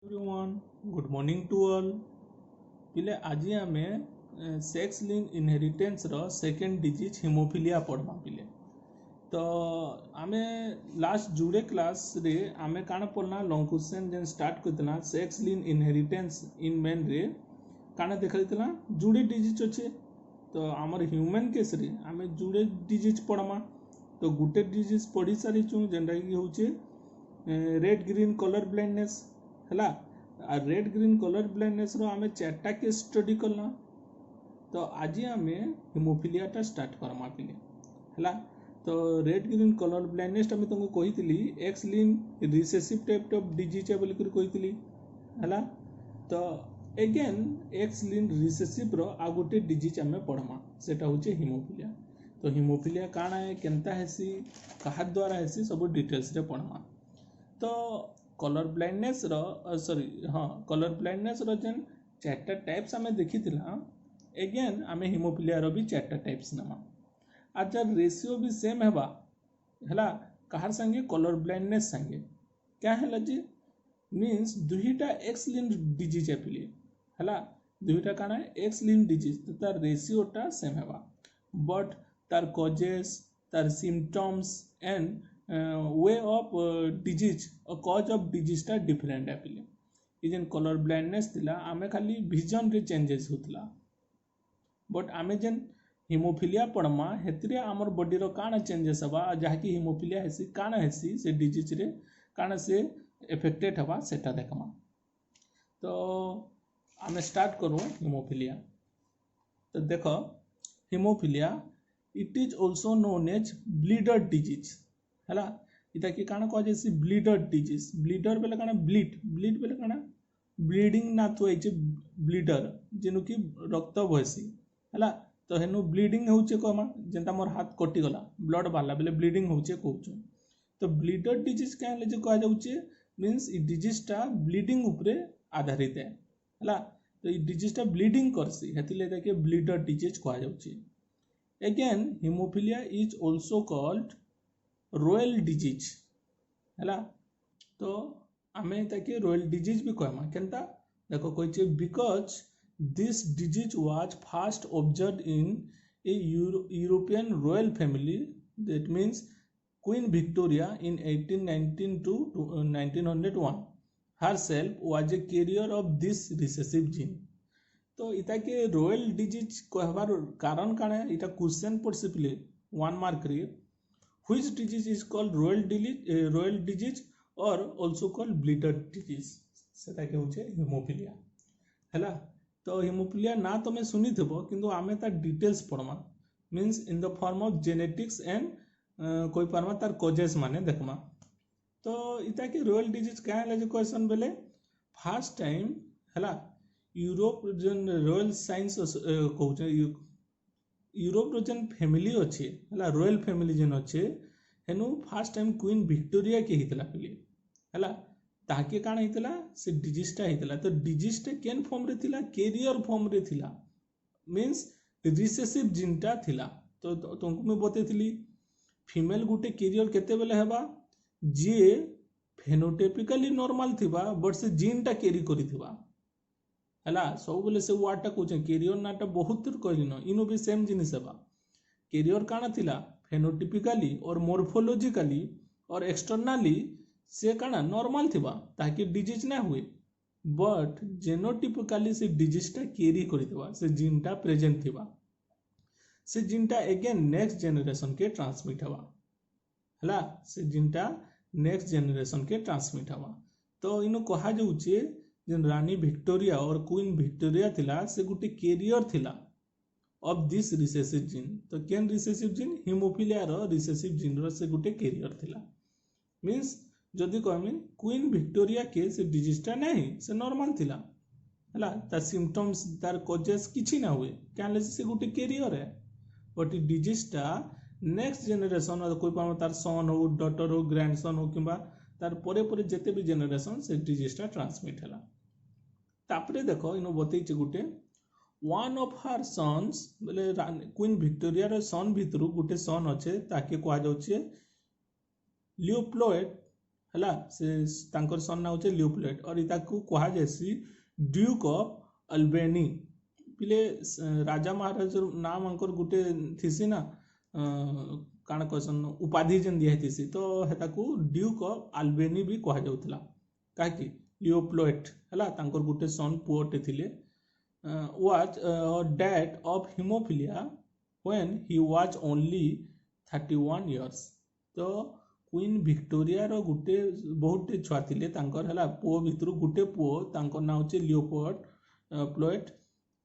Everyone good morning to all पिले आज आम सेक्स लिंक इनहेरिटेंस रो सेकेंड डिजीज हिमोफिलिया पढ़मा पिले तो आम लास्ट जुड़े क्लास रे आम काण पढ़ना लॉन्ग क्वेश्चन जेन स्टार्ट करते sex link inheritance in main रे काण देखा जुड़े डिजीज अच्छे तो आमर ह्यूमन केस रे आम जुड़े डिजीज पढ़मा तो गुटे डिजीज पढ़ी सारी जेनटा कि हूँ रेड ग्रीन कलर ब्लाइंडनेस है आ रेड ग्रीन कलर ब्लाइंडनेस रो आमे चारटा केस स्टडी करना तो आज आम हिमोफिलियाटा स्टार्ट करमा पिले है तो रेड ग्रीन कलर ब्लाइंडनेस आम तुमको कही x link recessive type of disease बोल कही है तो एगेन एक्स लिंक रिसेसिव रो आ गोटे डिजीज आम पढ़मा सेटा होचे हिमोफिलिया तो हिमोफिलिया काଣା है केनता हेसी कहा द्वारा हेसी सब डिटेल्स रे पढ़मा तो कलर ब्लाइंडनेस रो सॉरी हाँ कलर ब्लाइंडनेस रो जेन चारटा टाइप्स आमे देखिथिला एगेन आमे हिमोफिलिया रो भी चारटा टाइप्स नमा आज रेशियो भी सेम हेबा हला कहार संगे कलर ब्लाइंडनेस संगे क्या है जी मीन्स दुईटा एक्स लिंक डिजीज एपिले हला दुईटा काना एक्स लिंक डिजीज तो तार रेशियोटा सेम हेबा बट तार कॉजेस तार symptoms and way of disease और कॉज ऑफ डिजीज टा डिफरेंट है पिले ये जेन कलर ब्लाइंडनेस थिला आमे खाली विजन रे चेंजेस होतला बट आमे जेन हिमोफिलिया पढ़मा हेतरे आमर बॉडी रो काना चेंजेस हबा जहाँकि हिमोफिलिया हेसी काना हेसी से डिजीज रे काना से एफेक्टेड हबा सेटा देखमा तो आमे स्टार्ट करूँ हिमोफिलिया तो देखो haemophilia it is also known as bleeder disease है इटा कि काना कह जाए ब्लीडर डिजीज ब्लीडर बेले काना ब्लीड बेले काना ब्लीडिंग ना तो है ब्लीडर जेनु कि रक्त बहसी है तो हेनु ब्लीडिंग होचे कमा जेनता मोर हाथ कटि गला ब्लड बाहरला बेले ब्लीडिंग होचे कहूँ तो ब्लीडर डिजीज क्या है जो कह जाउचे मीन्स इ डिजीज टा ब्लीडिंग उपरे आधारित है तो इ डिजीज टा ब्लीडिंग करसी हेतिले ताके ब्लीडर डिजीज कह जाउचे again haemophilia is also called royal disease है तो आम ताकि रॉयल डिजीज भी कहमा केनता देखो कहे because this disease was first observe in A European royal family that means queen Victoria in 1819 to 1901 herself was a carrier of this recessive gene तो इता के रॉयल डिजीज कहबार कारण काना इटा क्वेश्चन पड़से पिले 1 मार्क रे which disease is called royal disease or also called bleeder disease सेटा के होचे हिमोफिलिया हैला तो हिमोफिलिया ना तमे सुनी थबो किंतु आमे ता डिटेल्स पढ़मा means in the form of genetics and कोई पारमा तार कॉजेस माने देखमा तो इता के रॉयल डिजीज का है क्वेश्चन बेले फर्स्ट टाइम हैला यूरोप जन रॉयल साइंस कहूचे यूरोप रो जेन फैमिली अच्छे है रॉयल फैमिली जेन अच्छे हेनु फर्स्ट टाइम क्वीन विक्टोरिया के हितला पिले है ताके काण हितला से डिजीजटा हितला तो डिजीजटा केन फॉर्म रे थिला कैरियर फॉर्म रे थिला मींस रिसेसिव जीनटा थिला तो तुमको मैं बतेथिली फीमेल गुटे कैरियर केते बेले हेबा जे फेनोटाइपिकली नॉर्मल थिबा बट से जीनटा कैरी करी थिबा है सब बोले से वार्डटा कौन कैरियर नाटा बहुत कहलिन इनो भी सेम जिनिस हेबा कैरियर काना थिला फेनोटिपिकली और मोर्फोलॉजिकली और एक्सटर्नाली से काना नॉर्मल थिबा ताकि डिजीज ना हुए बट जेनोटिपिकली से डिजीजटा कैरी करिथिबा से जीनटा प्रेजेंट थिबा से जीनटा अगेन नेक्स्ट जनरेशन के ट्रांसमिट हेबा है से जीनटा नेक्स्ट जनरेशन के ट्रांसमिट हेबा तो इनो कहा जाउचे जेन रानी विक्टोरिया और क्वीन विक्टोरिया थिला से गुटे कैरियर थिला ऑफ दिस रिसेसिव जीन तो केन रिसेसिव जीन हिमोफिलिया रो रिसेसिव जीन रो से गुटे कैरियर थिला मींस जदि कहमी क्वीन विक्टोरिया के से डिजीजटा नहीं से नॉर्मल थिला हला तार सिम्पटम्स तार कॉजेस किछि ना हुए काले से गुटे कैरियर है बट डिजीजटा नेक्स्ट जनरेशन कोई पाम तार सन हो डॉटर हो ग्रैंडसन हो किबा तार परे परे जेते भी जनरेशन से डिजीजटा ट्रांसमिट हला तापरे देखो इनो बतैचे गुटे वन ऑफ हर सन्स बोले क्वीन विक्टोरिया रो सन भितरु गुटे सन अच्छे ताके कहा जाउचे लियोप्लोइड हला से तांकर सन ना होचे लियोपोल्ड और इताकू कहा जैसी ड्यूक ऑफ अल्बेनी पिले राजा महाराज नाम अंकर गुटे थिसी ना काण कहसन उपाधि जेन दिया थिसी तो हेताकू ड्यूक ऑफ अल्बेनी भी कहा जाउतला काकी लियोपोल्ड हला तांकर गुटे सन पुओटे थिले was dad of hemophilia when he was only 31 years तो क्वीन विक्टोरिया रो गुटे बहुत छुआ थिले तांकर हला पुओ भितरु गुटे पुओ तांकर ना होचे लियोपोल्ड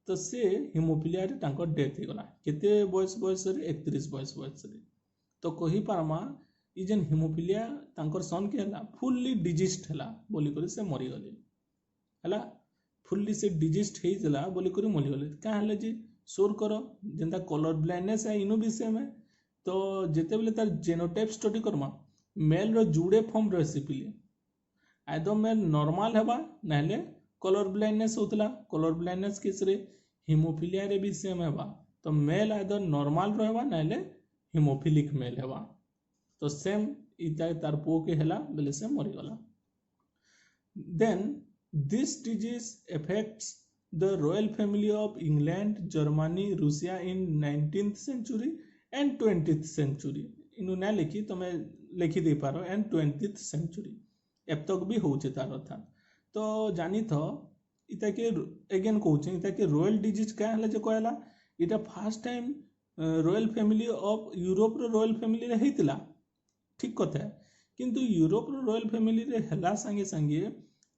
तो से हिमोफिलिया रे तांकर डेथ हो गला केते बयस रे 31 बयस रे तो कहि पारमा ई जेन हिमोफिलिया तांकर सन के हला फुल्ली डिजीज्ड हला बोली करे से मरि गले हला फुल्ली से डिजीज्ड हेइला बोली करी मरि गले का हले जे सोर करो जेंता कलर ब्लाइंडनेस है इनु विषय में तो जेते बेले तार जेनोटाइप स्टडी करमा मेल रो जुड़े फॉर्म रहसी पिले आइदर मेल नॉर्मल हेबा नाले कलर ब्लाइंडनेस होतला कलर ब्लाइंडनेस केस रे हिमोफिलिया रे भी सेम हेबा तो मेल आइदर नॉर्मल रहबा नाले हिमोफिलिक मेल हेबा तो सेम इता तार पो के हेला बेले से मरि गला then this disease affects the royal family of England, Germany, Russia in 19th century and 20th century. इनु ना लिखी तो मैं लिखी दे पारो and 20th century. अब तक भी होचे तारो था तो जानी थो इता के अगेन कहूचे इता के रॉयल डिजीज क्या हला जे कहला इटा first time royal family of Europe रो रॉयल फैमिली रे हेतिला ठीक कथा है किंतु यूरोप रो रॉयल फैमिली रे हला संगे संगे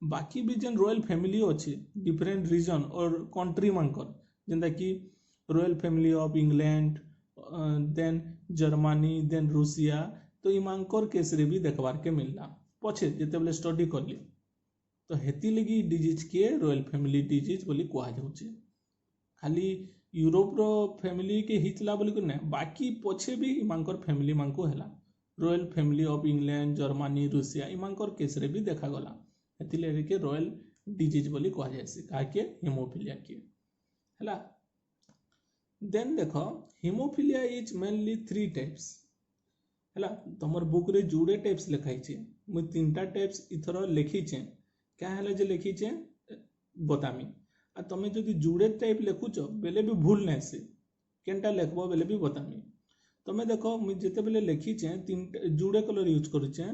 बाकी भी जेन रॉयल फैमिली अच्छे डिफरेंट रीजन और कंट्री मानकर जेंता कि royal family of England then Germany then Russia तो इमानकर केस रे भी देखबार के मिलला पछे जेते बेले स्टडी करली तो हेती लगी डिजीज के रॉयल फैमिली डिजीज बोली कहा जाउचे खाली यूरोप रो फैमिली के हितला बोली को ना बाकी पछे भी इमानकर फैमिली मानको हैला royal family of England Germany रूसिया इमानकर केस रे भी देखा गला हेतिले के रॉयल डिजीज बोली कहा जायसी काके हिमोफिलिया के हला देन देखो हिमोफिलिया इज मेनली 3 टाइप्स हला तमर बुक रे जुड़े टाइप्स लिखाई छे मु तीनटा टाइप्स इथरो लिखी छे क्या हला जे लिखी छे बतामी आ तमे जदी जुड़े टाइप लिखुछ बेले भी भूल नै से केनटा लिखबो बेले भी बतामी तमे देखो मु जेते बेले लिखी छे तीन जुड़े कलर यूज करू छे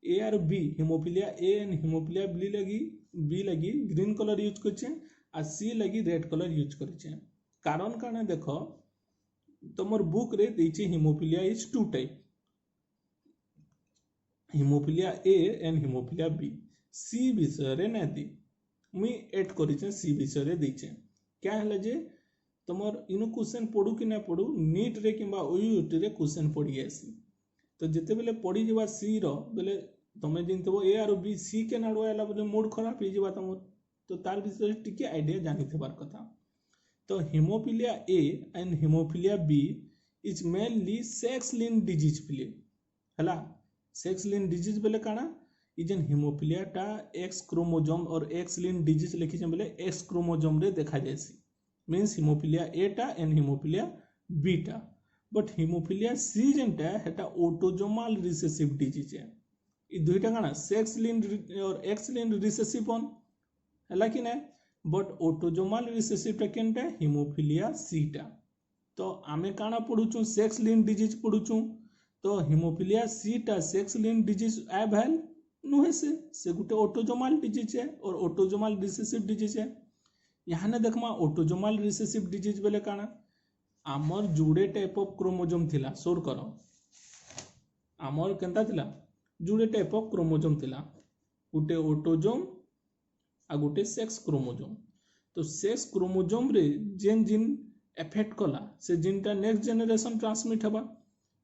ए और B haemophilia A and haemophilia B लगी ग्रीन कलर यूज करछे आ सी लगी रेड कलर यूज करछे कारण काने देखो तमर बुक रे दैछि hemophilia is 2 type hemophilia A and haemophilia B C विषय रे नै दी मुई ऐड करिछे सी विषय रे दैछे क्या हला जे तमर इनो क्वेश्चन पढू कि ना पढू नीट रे किबा ओयूटी रे क्वेश्चन पढी आसी तो जिते बेले पड़ी जवा सी रो बेले तमे जिनतबो ए और बी सी के नाडो आला बोले मूड खराब हो जवा तमर तो तार विषय टिके आईडिया जानि थबार कथा तो haemophilia A and haemophilia B is mainly sex linked disease पिले हला सेक्स लिंक्ड डिजीज बेले काना इजन हिमोफिलिया टा एक्स क्रोमोसोम और एक्स लिंक्ड डिजीज लिखि छ बेले एक्स क्रोमोसोम रे देखा जायसी मींस हिमोफिलिया ए टा एंड हिमोफिलिया बी टा बट हिमोफिलिया सी जेनटा हेटा ऑटोजोमल रिसेसिव डिजीज है ई दुईटा काना सेक्स लिंक्ड और एक्स लिंक्ड रिसेसिव वन हला कि ना बट ऑटोजोमल रिसेसिव टा केनटा हिमोफिलिया सी टा तो आमे काना पढुछु सेक्स लिंक्ड डिजीज पढुछु तो हिमोफिलिया सी टा सेक्स लिंक्ड डिजीज आ भेल नुहे से गुटे ऑटोजोमल डिजीज है और ऑटोजोमल रिसेसिव डिजीज है यहाँ ने देखमा ऑटोजोमल रिसेसिव डिजीज बेले काना आमर जुड़े टाइप ऑफ क्रोमोसोम थिला सोर करो आमर केनता थिला जुड़े टाइप ऑफ क्रोमोसोम थिला गुटे ऑटोजोम आ गुटे सेक्स क्रोमोसोम तो सेक्स क्रोमोसोम रे जेन जिन एफेक्ट कला से जिनटा नेक्स्ट जनरेशन ट्रांसमिट हबा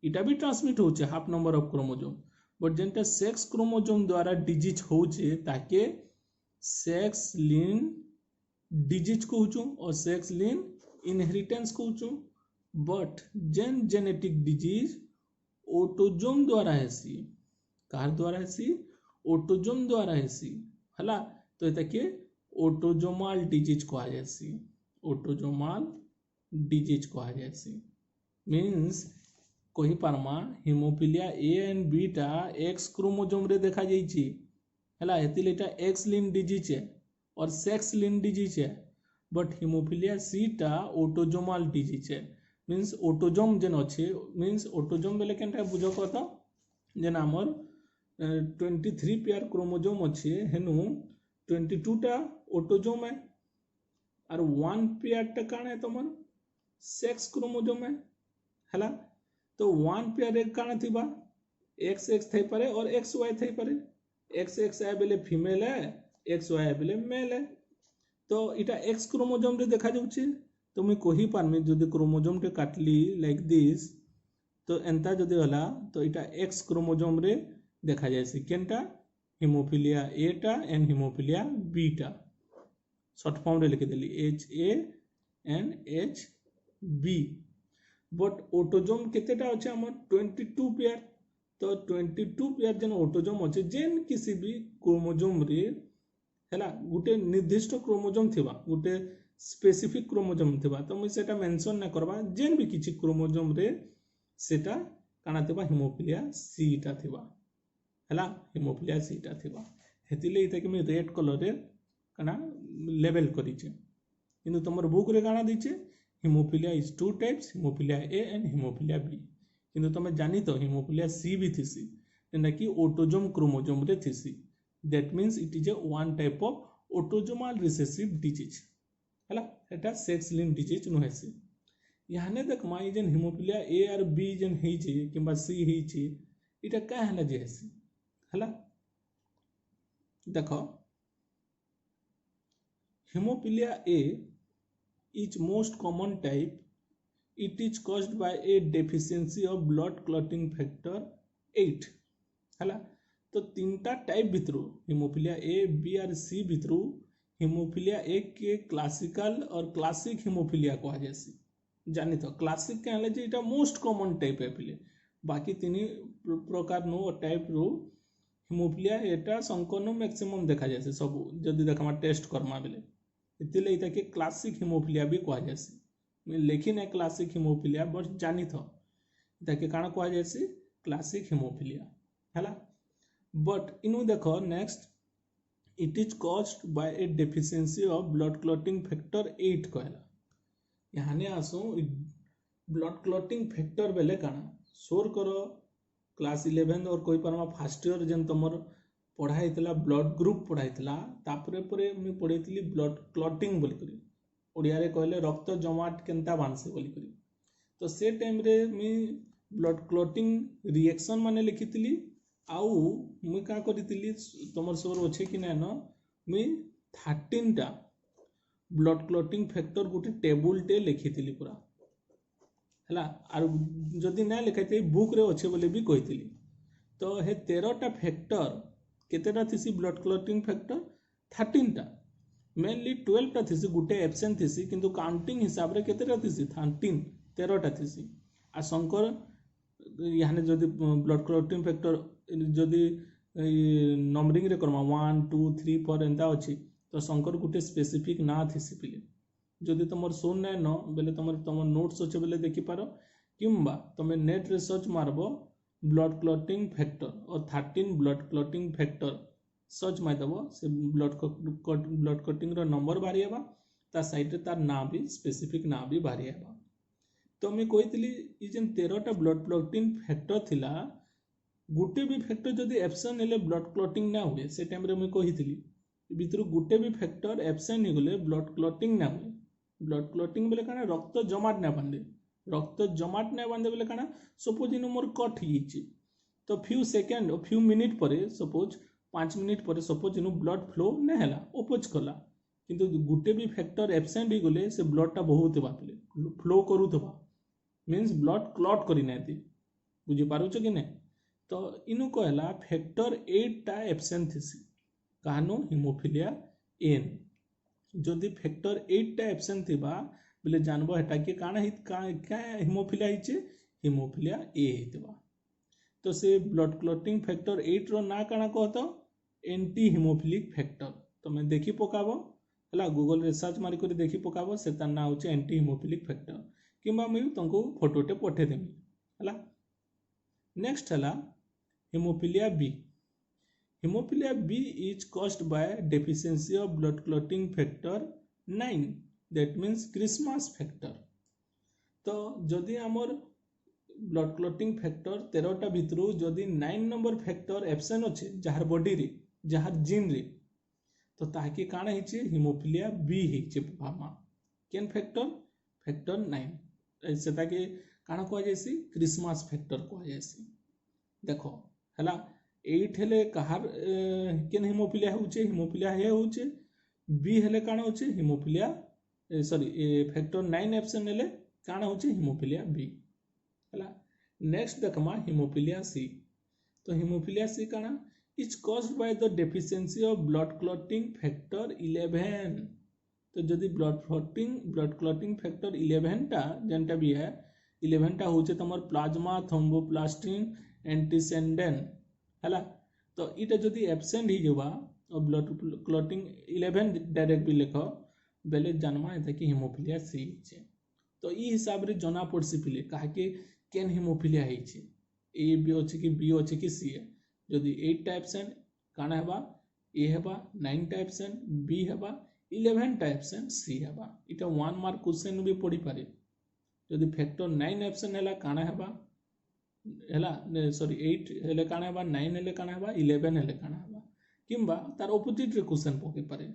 इटा भी ट्रांसमिट होचे half number of chromosome but जेनटा सेक्स क्रोमोसोम द्वारा डिजीज होचे ताके सेक्स लिंक्ड डिजीज कहूछु और सेक्स लिंक्ड इनहेरिटेंस कहूछु but gene genetic disease autosome द्वारा हेसी कार द्वारा हेसी ऑटोजोम द्वारा हेसी हला तो एताके ऑटोजोमल डिजीज कहा जायसी ऑटोजोमल डिजीज कहा जायसी मींस कही पारमा हिमोफिलिया ए एंड बी टा एक्स क्रोमोजोम रे देखा जाइछि हैला हेतिले एटा एक्स लिंक डिजीज है और सेक्स लिंक डिजीज है बट हिमोफिलिया सी टा ऑटोजोमाल डिजीज है मीन्स ऑटोजोम जेन अच्छे मीन्स ऑटोजोम बेले केनटा बुझ कत जेन आमर 23 पेयर क्रोमोजोम अच्छे हेनु 22 टा ऑटोजोम है और 1 पेयर टा काण है तुमर सेक्स क्रोमोजोम है तो 1 पेयर एक काण थिबा एक्स एक्स थई पारे और एक्स वाई थई पारे एक्स एक्स आए बेले फीमेल है एक्स वाई आए बेले मेल है तो इटा एक्स क्रोमोजोम रे देखा जाउछि तो मुई कहि पारमी जदि क्रोमोजोम टे काटली लाइक दिस तो एंता जदि होला तो इटा एक्स क्रोमोजोम रे देखा जायसी केनटा हिमोफिलिया ए टा एंड हिमोफिलिया बी टा शॉर्ट फॉर्म रे लिखि देली H A and H B but autosome केतेटा अछि हमर 22 पेयर तो 22 पेयर जेन ऑटोजोम अच्छे जेन किसी भी क्रोमोजोम रे हैला गुटे निर्दिष्ट क्रोमोजोम थिबा गुटे स्पेसिफिक क्रोमोजोम थिबा तो मुई सेटा मेंशन न करबा जेन भी किछि क्रोमोजोम रे सेटा काना थिबा हिमोफिलिया सी टा थिबा हैला हिमोफिलिया सी टा थिबा हेतिले इता कि मैं रेड कलर रे काना लेबल करिचे किंतु तमर बुक रे काना दिचे hemophilia is two types hemophilia A and haemophilia B किंतु तमे जानी तो हिमोफिलिया सी भी थिसी जेना कि ऑटोजोम क्रोमोजोम रे थिसी that means it is a one type of autosomal recessive disease हैला एटा सेक्स लिंक डिजीज नुहेसी याने देख माई जेन हिमोफिलिया ए और बी जेन हेछि किबा सी हेछि इटा का हला जेसी हैला देखो haemophilia A is most common type it is caused by a deficiency of blood clotting factor 8 हला तो तीनटा टाइप भितरु हिमोफिलिया ए बी और सी भितरु हिमोफिलिया ए के क्लासिकल और क्लासिक हिमोफिलिया कहा जैसी जानी तो क्लासिक के हले जे इटा मोस्ट कॉमन टाइप है पिले बाकी तीन प्रकार नो टाइप रो हिमोफिलिया एटा संकन मैक्सिमम देखा जैसे सब जदी देखमा टेस्ट करमा बेले इतिले इटा के क्लासिक हिमोफिलिया भी कहा जैसी लेकिन एक क्लासिक हिमोफिलिया बस जानी थो ताकि काना कहा जैसी क्लासिक हिमोफिलिया हैला बट इनु देखो next it is caused bye A deficiency of blood clotting factor 8 कहला यानी आसो ब्लड क्लॉटिंग फैक्टर बेले काना सोर करो क्लास 11 और कोई परमा फर्स्ट ईयर जेन तमर पढ़ाइतला ब्लड ग्रुप पढ़ाइतला तापरे परे मी पढ़ैतली ब्लड क्लॉटिंग बोली करी ओडिया रे कहले रक्त जमाट केनता बानसे बोली करी तो से टाइम रे मी ब्लड क्लॉटिंग रिएक्शन माने लिखितली आउ मुई का करितली तमर सोर अछि कि नै न मी 13 टा ब्लड क्लॉटिंग फैक्टर गुटे टेबल टे लिखितली पूरा हला आर जदी नै लिखाइते बुक रे अछि बोले भी कहितली तो हे 13 टा फैक्टर केतेटा थिसी ब्लड क्लॉटिंग फैक्टर 13 टा मेनली 12 टा थिसी गुटे एब्सेंट थिसी किंतु काउंटिंग हिसाब रे केतेटा थिसी 13 टा थिसी आ शंकर याने जदी ब्लड क्लॉटिंग फैक्टर जदी नंबरिंग रे करमा 1 2 3 4 एंता अछि तो शंकर गुटे स्पेसिफिक ना थिसी पिले जदी तमर सोन नै न बेले तमर नोट्स अछि बेले देखि पारो किंबा तमे नेट रे सर्च मारबो ब्लड क्लॉटिंग फैक्टर और 13 ब्लड क्लॉटिंग फैक्टर सर्च मारदबो से ब्लड क्लॉटिंग रो नंबर बारी हेबा ता साइड रे तार नाम भी स्पेसिफिक नाम भी बारी हेबा तो मैं कहितली ई जेन 13 टा ब्लड क्लॉटिंग फैक्टर थिला गुटे भी फैक्टर जदी एब्सेंट हेले ब्लड क्लॉटिंग ना हुए से टाइम रे मैं कहितली भितर गुटे भी फैक्टर एब्सेंट हो गले ब्लड क्लॉटिंग ना हुए ब्लड क्लॉटिंग बेले काना रक्त जमाट ना बांधे रक्त जमाट ना बांधे बेले काना सपोज इन मोर कट हिची तो फ्यू सेकंड और फ्यू मिनिट परे सपोज 5 मिनिट पर सपोज इन ब्लड फ्लो ना हैला ओपोज कला किंतु गुटे भी फैक्टर एब्सेंट हो गले से ब्लड टा बहुत बापले फ्लो करूथबा मींस ब्लड क्लॉट करी नाती बुझी पारुछ कि नै तो इनु कहला फैक्टर 8 टा एब्सेंट थिसी कानो हिमोफिलिया एन जदि फैक्टर 8 टा एब्सेंट थिबा बोले जानबो हेटा कि काना हित का हिमोफिलिया हिचे हिमोफिलिया ए हितबा तो से ब्लड क्लॉटिंग फैक्टर 8 रो ना काना कहतो एंटी हिमोफिलिक फैक्टर तो मैं देखि पकाबो हला गूगल रे सर्च मारी करी देखि पकाबो से तार ना होचे एंटी हिमोफिलिक फैक्टर किबा मैं तुमको फोटोटे पठे देमी हला नेक्स्ट है haemophilia B. Haemophilia B is caused by deficiency of blood clotting factor 9 that means Christmas factor. तो जदि आमर ब्लड क्लॉटिंग फैक्टर 13टा भितर जदि 9 नंबर फैक्टर एब्सेंट अच्छे जार बॉडी रे जार जीन रे तो ताकि काଣା ହେଇଛି हिमोफिलिया बी ହେଇଛି भामा केन फैक्टर फैक्टर 9 सेटाके काଣା कह जायसी क्रिसमस फैक्टर कह जायसी। देखो हला 8 हेले कहार केन हिमोफिलिया होचे हिमोफिलिया हे होचे बी हेले काଣା होचे हिमोफिलिया सॉरी फैक्टर 9 एब्सेंट हेले काଣା होचे हिमोफिलिया बी हला। नेक्स्ट देखमा हिमोफिलिया सी। तो हिमोफिलिया सी काଣା is caused by the deficiency of blood clotting factor 11। तो जदि ब्लड क्लॉटिंग फैक्टर 11 टा जेनटा भी है 11 टा होचे तमर प्लाज्मा थ्रोम्बोप्लास्टिन एंटीसेंडेन हला। तो इटा जदि एब्सेंट ही जबा और ब्लड क्लॉटिंग 11 डायरेक्ट भी लिख बेले जानवा है कि हिमोफिलिया सी छे। तो ई हिसाब रे जना पड़सी पिले काहे के केन हिमोफिलिया है छे ए बी अच्छे कि बी अच्छे कि सी है। जदि 8 टा एब्सेंट काना हेबा ए हेबा 9 टा एब्सेंट बी हेबा 11 टा एब्सेंट सी हेबा। इटा 1 मार्क क्वेश्चन भी पड़ी पारे। जदि फैक्टर 9 एब्सेंट हेला काना हेबा हेला सॉरी 8 हेले काना हेबा 9 हेले काना हेबा 11 हेले काना हेबा किंबा तार ऑपोजिट रे क्वेश्चन पके पारे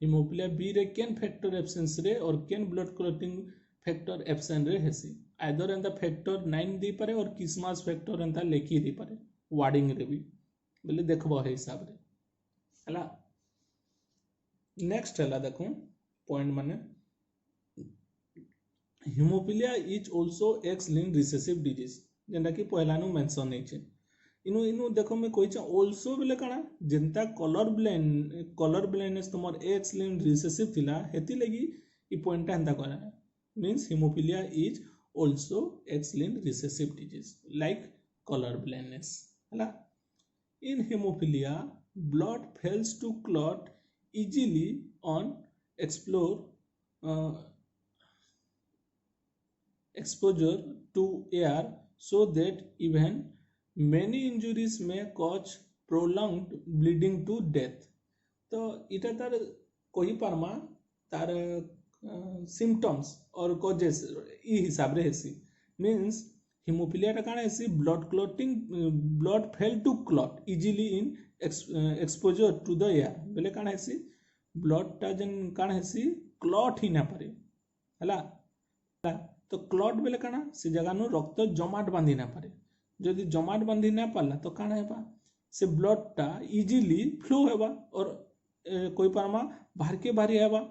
हिमोफिलिया बी रे केन फैक्टर एब्सेंस रे और केन ब्लड क्लॉटिंग फैक्टर एब्सेंट रे हेसी आइदर एंता फैक्टर 9 दी पारे और क्रिसमस फैक्टर एंता लेखी दी पारे वार्डिंग रे भी बोले देखबो है हिसाब रे हला। नेक्स्ट हला देखो पॉइंट माने hemophilia is also X linked recessive disease जेंटा कि पहला नु मेंशन नै छे। इनु देखो मैं कहि छ आल्सो बोले काना जेंता कलर ब्लाइंडनेस तुमर एक्स लिंक्ड रिसेसिव थिला हेति लगी ई पॉइंट एंता करा means hemophilia is also X linked recessive disease like colour blindness हला। In hemophilia, blood fails to clot easily on exposure to air, so that even many injuries may cause prolonged bleeding to death. तो इटा तार कोई पारमा तार symptoms और causes ई हिसाब रे हेसी means हिमोफिलिया टा काना हेसी blood fail to clot easily in exposure to the air बेले काना हेसी ब्लड टा जन काना हेसी क्लॉट ही ना पारे हला। तो क्लॉट बेले काना से जगह नु रक्त जमाट बांधी ना पारे जदि जमाट बांधी ना पाला तो काना हेबा से ब्लड टा इजीली फ्लो हेबा और कोई पारमा बाहर के बाहरी हेबा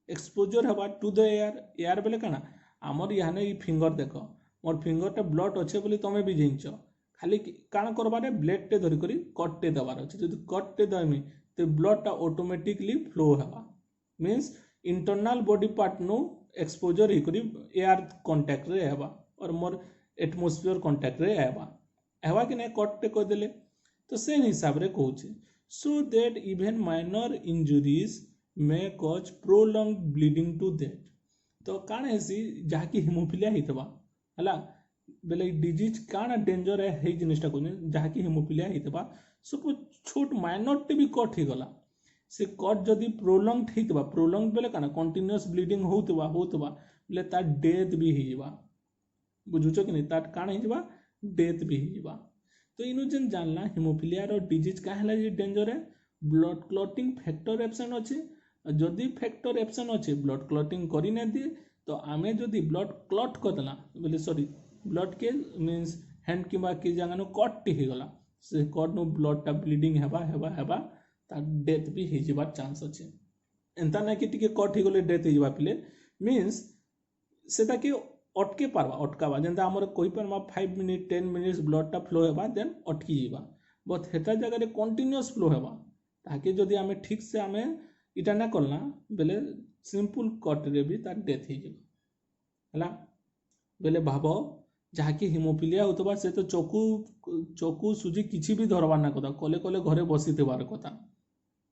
एक्सपोजर हेबा टू द एयर बेले काना हमर याने ई फिंगर देखो मोर फिंगर टा ब्लड अच्छे बोली तुम भी जान खाली काण करबारे ब्लेड टे धरी करी कट टे दबार अच्छे जब कट टे देमी तो ब्लड टा ऑटोमेटिकली फ्लो हेबा means internal body part no exposure ही करी एयर कांटेक्ट रे हेबा और मोर एटमॉस्फेयर कांटेक्ट रे हेबा कि नहीं कट टे कर देले तो सेम हिसाब रे कहूचे so that even minor injuries may cause prolong bleeding to death. तो काण हेसी जहाँकि हिमोफिलिया हितबा हला बेले डिजीज काना डेंजर है हे जिनिसटा को जहाँकि हिमोफिलिया हितबा सपोज छोट माइनर टे भी कट ही गला से कट जदि प्रोलॉन्ग हितबा प्रोलॉन्ग बेले काना कंटीन्यूअस ब्लीडिंग होतबा बेले ता डेथ भी हिजबा बुझुचो कि नहीं ता काना हिजबा डेथ भी हिजबा। तो इनु जन जानला हिमोफिलिया रो डिजीज का हला जे डेंजर है ब्लड क्लॉटिंग फैक्टर एब्सेंट अछि जदि फैक्टर एब्सेंट अछि ब्लड क्लॉटिंग करि न दिए तो आमे जदि ब्लड क्लॉट करदेला बोले सॉरी ब्लड के मीन्स हैंड किंबा कि जगह नो कट ही गला से कट नो ब्लड टा ब्लीडिंग हेबा ता डेथ भी ही जबार चांस अछि एंता ना कि टिके कट ही गले डेथ ही जबा पिले मीन्स सेटा कि अटके पारबा अटकाबा जेंता हमर कोई पारमा 5 मिनट 10 मिनिट्स ब्लड टा फ्लो हेबा देन अटकी जीवा बट हेता जगह रे कंटीन्यूअस फ्लो हेबा ताकि जदि आमे ठीक से आमे इटा ना करला बेले सिंपल कट रे भी तार डेथ ही हला। बेले भाबो जहाँकि हिमोफिलिया होतबा से तो चकू सुजी किछि भी धरबार ना कथा कले कले घरे बसी थबार कथा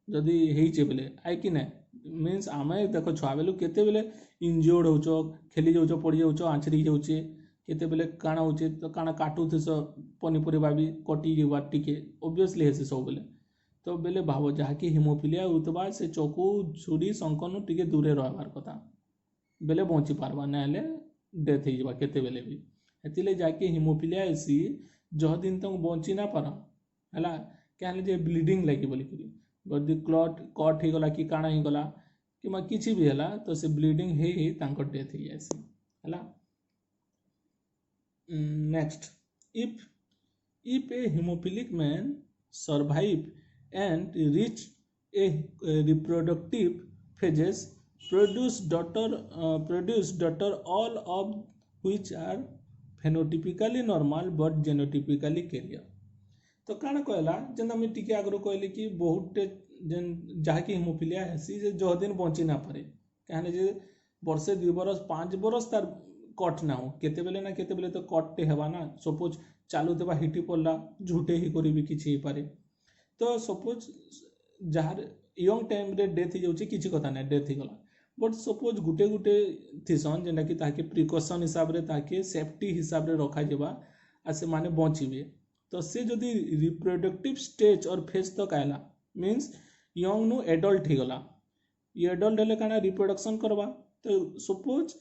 जदि हेइचे बेले आइ कि ना मीन्स आमे देखो छुआ बेलू केते बेले इंजर्ड होचो खेली जाउचो पड़ी जाउचो आंचरी जाउचे केते बेले काना होचे तो काना काटुथिस पनीपरिया भी कटी गवा टिके ऑब्वियसली हेसी सब बेले तो बेले भाव जहाँकि हिमोफिलिया होतबा से चकु छुरी संकन टिके दूरे रहबार कथा बेले बंची पारबा ना डेथ हो केते बेले भी हेतिले जाके हिमोफिलिया हेसी जह दिन तक बंची ना पार है क्या जे ब्लीडिंग लगी बोलिकी जदि क्लट कट हो गला कि काना हो गला कि किसी भी है तो से ब्लीडिंग हे डेथ हो जाए है। Next if a hemophilic man survive and reach a reproductive phases produce daughter all of which are phenotypically normal but genotypically carrier तो काण कहला जेन मुझे टिके आगु कहली कि बहुत जेन जहाँकि हिमोफिलिया हेसी जे जह दिन बंची ना पारे कहने जे वर्षे 2 बरस 5 बरस तार कट ना हो केते बेले ना केते बेले तो कटटे हेबा ना सपोज चालुवा हिटी पड़ला झुटे ही करी किसी हो पारे तो सपोज जार यंग टाइम रे डेथ हो जाउची किसी कथा ना डेथ हो गला बट सपोज गुटे गुटे थिसन जेना कि ताके प्रिकॉशन हिसाब रे ताके सेफ्टी हिसाब रे रखा जेबा आ से माने बंचीबे तो से जदि रिप्रोडक्टिव स्टेज और फेज तक आयला मीन्स यंग नु एडल्ट हो गला ये एडल्ट हेले काना रिप्रोडक्शन करवा तो सपोज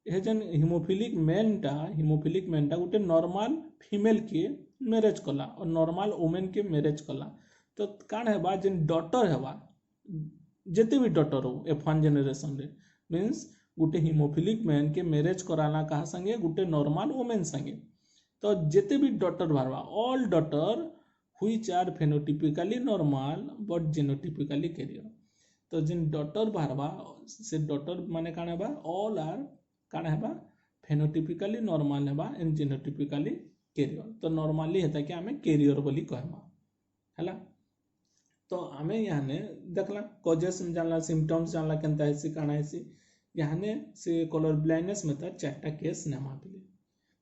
ये जेन हिमोफिलिक मैनटा गोटे नॉर्मल फीमेल के मैरेज कला और नॉर्मल वुमेन के मैरेज कला तो काण हेबा जेन डॉटर हेबा जेते भी डॉटर हो F1 जेनेरेशन रे मीन्स गोटे हिमोफिलिक मैन के मैरेज कराला कहा संगे गोटे नॉर्मल वुमेन संगे तो जेते भी डॉटर बाहरवा all daughter which are phenotypically normal but genotypically carrier तो जिन डॉटर बाहरवा से डॉटर माने काण हेबा ऑल आर काण हेबा फेनोटिपिकली नॉर्मल हेबा एंड जेनोटिपिकली कैरियर तो नॉर्मली हेता कि आमे कैरियर बोली कहमा हैला तो आमे याने देखला कॉजेस जानला सिम्पटम्स जानला केनता हेसी काणा हेसी याने से कलर ब्लाइंडनेस में तार चारटा केस नामा पिले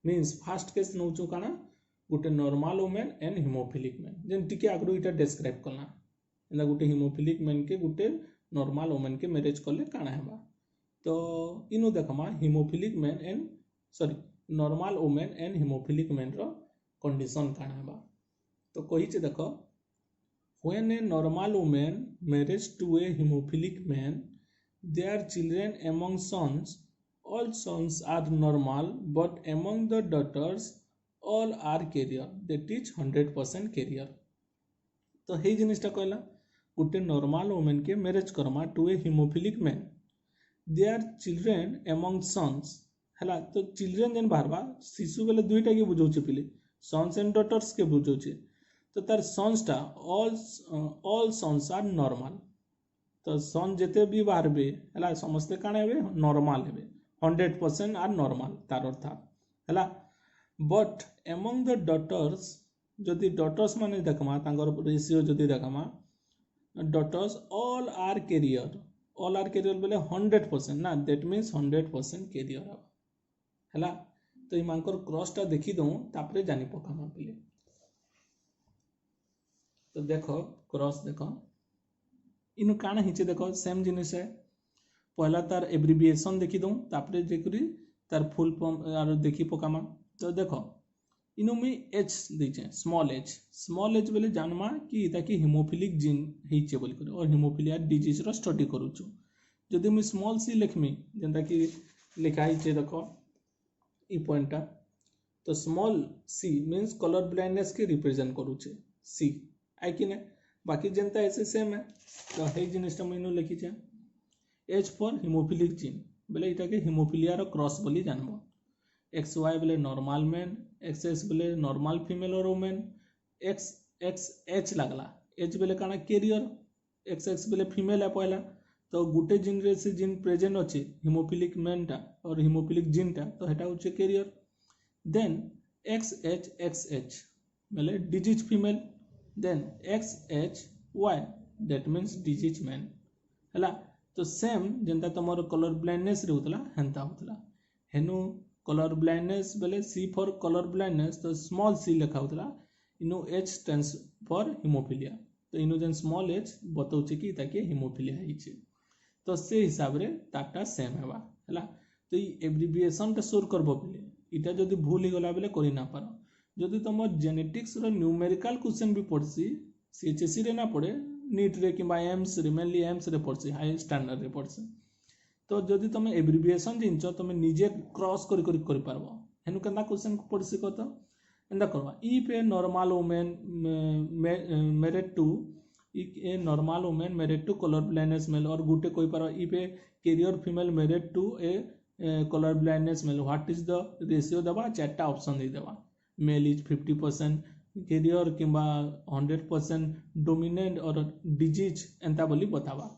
मीन्स फर्स्ट केस नौचो काणा गोटे normal women and hemophilic man जेन टिके आगु इटा डिस्क्राइब करला एंदा गोटे हिमोफिलिक मैन के गोटे नॉर्मल वुमेन के मैरेज करले काणा हेबा तो इनु देखमा hemophilic man and sorry normal women and hemophilic man रो कंडीशन काणा हेबा तो कहिचे देखो when a normal woman marries to a hemophilic man their children among sons all sons are normal but among the daughters all are carrier they teach 100% carrier तो हे जिनिसटा कहला गोटे normal women के मैरेज करमा to a haemophilic man their children among sons हैला तो children जेन बाहरबा शिशु बेले दुईटा के बुझौचे पिले सन्स एंड डॉटर्स के बुझौचे तो तार सन्स टा ऑल सन्स आर नॉर्मल तो सन जेते भी बाहरबे हैला समस्ते काण हेबे नॉर्मल हेबे 100% आर नॉर्मल तार अर्थात हैला बट अमंग द डॉटर्स जदि डॉटर्स माने देखमा तांगर रेशियो जदि देखमा डॉटर्स ऑल आर कैरियर बोले 100% ना दैट मीन्स 100% कैरियर हैला तो ई मानकर क्रॉस टा देखि दऊ तापरे जानि पकामा पिले तो देखो क्रॉस देखो इनु काना हिचे देखो सेम जिनिस है पहला तार एब्रिविएशन देखि दऊ तापरे जेकरी तार फुल फॉर्म आरो देखि पकामा तो देखो इनु मी एच देचे स्मॉल एच बोले जानमा कि ताकि हिमोफिलिक जीन हिचे बोल कर और हिमोफिलिया डिजीज रो स्टडी करूछु जदि मी स्मॉल सी लिखमी जेंता कि लिखा हिचे देखो ई पॉइंट तो small C means colour blindness के रिप्रेजेंट करूचे सी आई कि ना बाकी जनता ऐसे सेम है तो हे जिनिसटा मैंने लिखी छे एच फॉर हिमोफिलिक जीन बोले इटा के हिमोफिलिया रो क्रॉस बोली जानबो एक्स वाई बोले नॉर्मल मैन एक्स एस बोले नॉर्मल फीमेल और वुमेन एक्स एक्स एच लागला एच बोले काना कैरियर एक्स एक्स बोले फीमेल है पहला तो गुटे जीन रे से जीन प्रेजेंट अछि हिमोफिलिक मैन टा और हिमोफिलिक जीन टा तो हेटा होचे कैरियर देन एक्स एच बोले disease female then XHY that means disease man हला तो सेम जेंता तमरो कलर ब्लाइंडनेस रे होतला हेंता होतला हेनु कलर ब्लाइंडनेस बोले C फॉर कलर ब्लाइंडनेस तो स्मॉल c लिखा होतला इनु H स्टैंड्स फॉर हिमोफिलिया तो इनु जेन स्मॉल h बतौचे कि ताके हिमोफिलिया हिचे तो से हिसाब रे ताटा सेम हेबा हला तो ई एब्रिविएशन टा सोर करबो पले इटा जदि भूल ही गला बेले करि ना पारो जदि तुम जेनेटिक्स रो न्यूमेरिकल क्वेश्चन भी पड़सी सीएचएससी रे ना पड़े नीट रे कि एम्स रे मेनली एम्स रे पड़सी हाई स्टैंडर्ड रे पड़सी तो जदि तुम एब्रिविएशन जिनछ तुम निजे क्रॉस करि पारबो हेनु केनता क्वेश्चन पड़सी को तो एंदा करवा if a normal women married to a normal women married to colour blindness male और गुटे कोई पार if a carrier female married to a colour blindness male what is the ratio देवा चारटा ऑप्शन दे देवा मेल इज 50% कैरियर किंबा 100% dominant और disease एंता बोली बतावा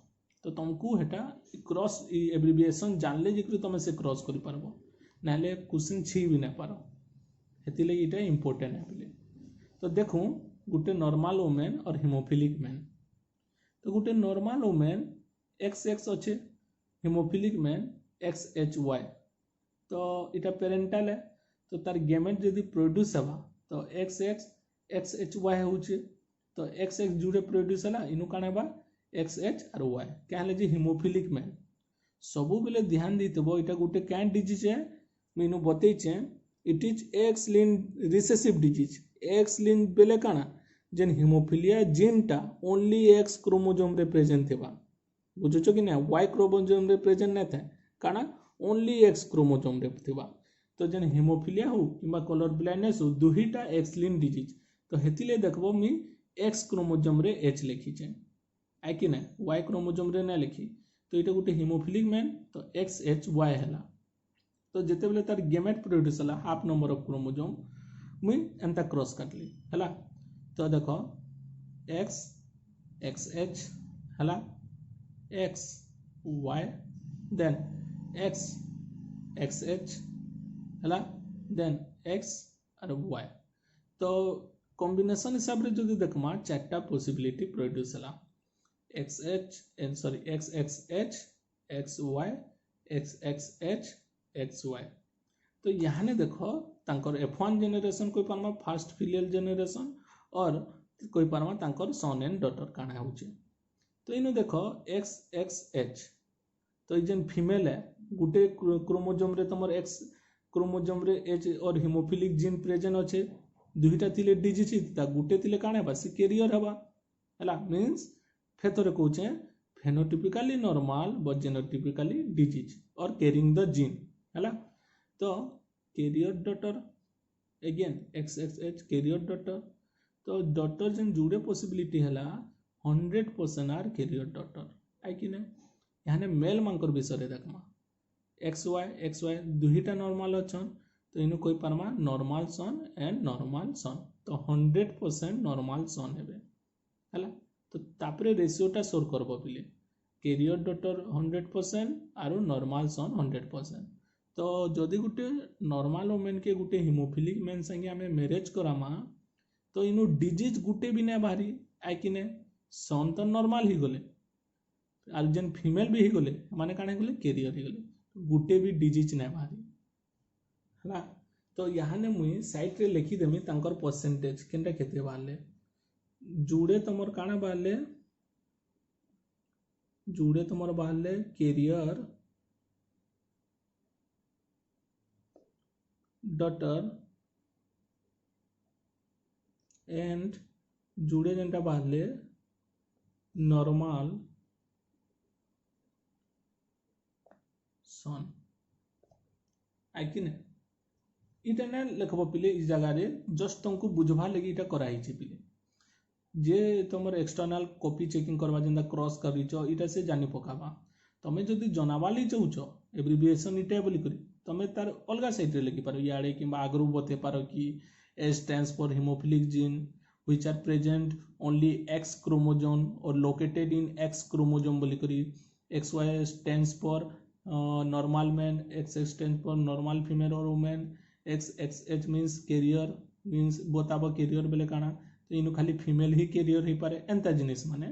तो तुमको हेटा क्रॉस एब्रिविएशन जानले जे तुम से क्रॉस करि पारबो नाले क्वेश्चन छी भी ना पारो हेति लगी इटा इंपोर्टेंट है बोले तो देखो गुटे नॉर्मल वुमेन और हिमोफिलिक मैन तो गुटे नॉर्मल वुमेन XX अच्छे हिमोफिलिक मैन XHY तो इटा पेरेंटल है तो तार गेमेट जदि प्रोड्यूस हवा तो XX XHY होचे तो XX जुड़े प्रोड्यूस हला इनु काना बा XH और Y क्या हले जे हिमोफिलिक मैन सबु बेले ध्यान देतबो इटा गुटे कैन डिजीज है मीनु बतई छे it is x linked recessive disease x linked बेले काना जेन हिमोफिलिया जीन टा ओनली एक्स क्रोमोसोम रे प्रेजेंट थेबा बुझुचो कि ना वाई क्रोमोसोम रे प्रेजेंट नै थाए काना ओनली एक्स क्रोमोसोम रे थेबा तो जेन हिमोफिलिया हो किबा कलर ब्लाइंडनेस हो दुहीटा एक्स लिंक्ड डिजीज तो हेतिले देखबो मी एक्स क्रोमोसोम रे एच लिखी छे आइ कि ना वाई क्रोमोसोम रे ना लिखी तो इटा गुटे हिमोफिलिक मैन तो XHY हला तो जेते बेले तार गेमेट प्रोड्यूस हला हाफ नंबर ऑफ क्रोमोसोम मुई एंता क्रॉस काटली हला तो देखो X XH हला XY देन X XH हला देन X और Y तो कॉम्बिनेशन हिसाब रे जदि देखमा चारटा पॉसिबिलिटी प्रोड्यूस हला XXH XY XXH XY तो यहाँ ने देखो तांकर F1 जेनरेशन कोई पारमा फर्स्ट फिलियल जेनरेशन और कोई पारमा तांकर सन एंड डॉटर काना होचे तो इनु देखो XXH तो जेन फीमेल है गुटे क्रोमोसोम रे तमर X क्रोमोसोम रे H और हिमोफिलिक जीन प्रेजेंट अच्छे दुईटा थिले डिजीज ता गुटे थिले काना बा से कैरियर हबा हला मींस फेतरे कहूचे phenotypically normal but genotypically disease और कैरिंग द जीन हला तो carrier daughter again XXH carrier daughter तो डॉटर जन जुड़े पॉसिबिलिटी हला 100% आर कैरियर डॉटर आई कि ना याने मेल मांकर विषय रे देखमा XY दुहीटा नॉर्मल अछन तो इनु कोई परमा normal son and normal son तो 100% नॉर्मल सन हेबे हला तो तापरे रेशियोटा सोर करबो बिले कैरियर डॉटर 100% आरो नॉर्मल सन 100% तो जदि गुटे नॉर्मल वुमेन के गुटे हिमोफिलिक मैन संगे हमें मैरिज करामा तो इनु डिजीज गुटे भी ना बाहरी आई कि ने सन तो नॉर्मल ही गले आर जेन फीमेल भी ही गले माने काने गले कैरियर ही गले गुटे भी डिजीज ना बाहरी हला तो यहाँ ने मुई साइड रे लिखि देमी तांकर परसेंटेज केनटा केते बाले जुड़े तमर काना बाले जुड़े तमर बाले कैरियर डॉटर एंड जुड़े जेनटा बाले नॉर्मल सन आई कि ना इटा ना लिखब पिले इस जगह रे जस्ट तुमको बुझवा लगी इटा कराई छे पिले जे तुमर एक्सटर्नल कॉपी चेकिंग करवा जेंदा क्रॉस करिचो इटा से जानि पकाबा तमे जदि जनावाली चाहूचो एब्रिविएशन इटा बोली करी तमे तार अलगा साइड रे लिखि पारो याडे किबा आगरु बते पारो कि S stands for hemophilic gene which are present only X chromosome or located in X chromosome बोली करी XY stands for normal man XX stands for normal female or woman XXH means carrier means बताबो career बेले काना तो इनु खाली female ही career ही पारे एंता जिनिस माने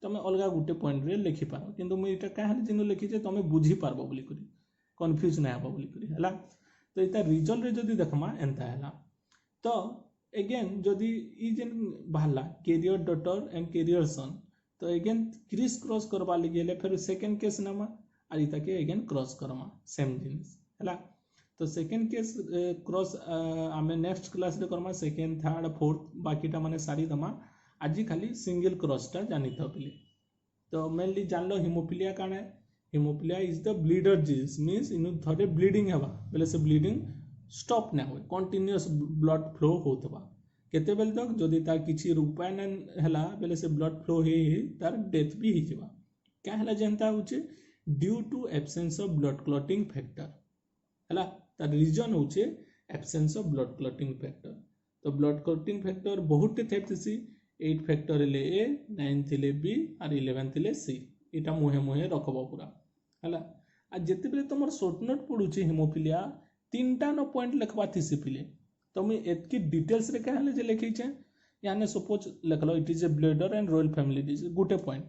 तमे अलगा गुटे पॉइंट रे लिखि पारो किंतु मैं इटा काहे जिनु लिखि जे तमे बुझी पारबो बोली करी कंफ्यूज ना हबो बोली करी हला तो इता रिजल्ट रे जदी देखमा एंता हला तो अगेन जदी ई जेन बाहला कैरियर डॉटर एंड कैरियर सन तो अगेन क्रिस क्रॉस करबा लगी ले फिर सेकंड केस नामा आर इता के अगेन क्रॉस करमा सेम जिनिस हला तो सेकेंड केस क्रॉस आम नेक्स्ट क्लास रे करमा सेकेंड थर्ड फोर्थ बाकीटा माने सारी दमा आज खाली सिंगल क्रॉसटा जानी था पिले। तो मेनली जान लो हिमोफिलिया काण है। Haemophilia is the bleeder disease means in थरे ब्लीडिंग हेबा बेले से ब्लीडिंग स्टॉप ना होए कंटिन्यूअस ब्लड फ्लो होतबा केते बेल तक जदि तार किछि उपाय न हला बेले से ब्लड फ्लो हे तार डेथ भी ही जबा क्या हला जनता होचे due to absence of blood clotting factor हला तार रीजन होचे absence of blood clotting factor. तो ब्लड क्लॉटिंग फैक्टर बहुत थेपसी 8 फैक्टर ले ए 9 थिले बी और 11 थिले सी इटा मुहे मुहे रखबो पूरा हला। आ जते बेले तमर शॉर्ट नोट पडुची हिमोफिलिया तीनटा न पॉइंट लिखबा थिसी पिले तो मैं एतकी डिटेल्स रे कहले जे लिखै छै याने सपोज लिखलो it is A bladder and royal family disease Gute point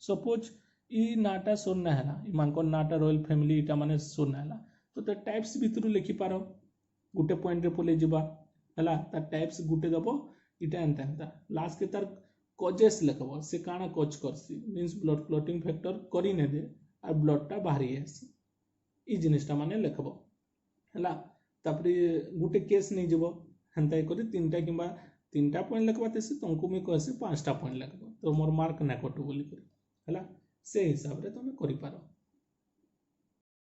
suppose E नाटा सोना हला ई मानको नाटा रॉयल फैमिली इटा माने सोना हला तो टाइप्स भितर लिखि पारो गुटे पॉइंट रे पले जिबा हला ता टाइप्स गुटे दबो इटा एंता लास्ट के तार कजेस लिखबो से काना कज करसी मींस ब्लड क्लॉटिंग फैक्टर करी ने दे और ब्लड टा बाहरी आसी ई जिनिसटा माने लिखबो हला। तापरे गुटे केस नहीं जबो हंता करी तीनटा पॉइंट लिखबा तेसे तुमको मैं कहसी 5टा पॉइंट लिखबो तो मोर मार्क ना कटू बोली करी हला से हिसाब रे तुम करि पारो।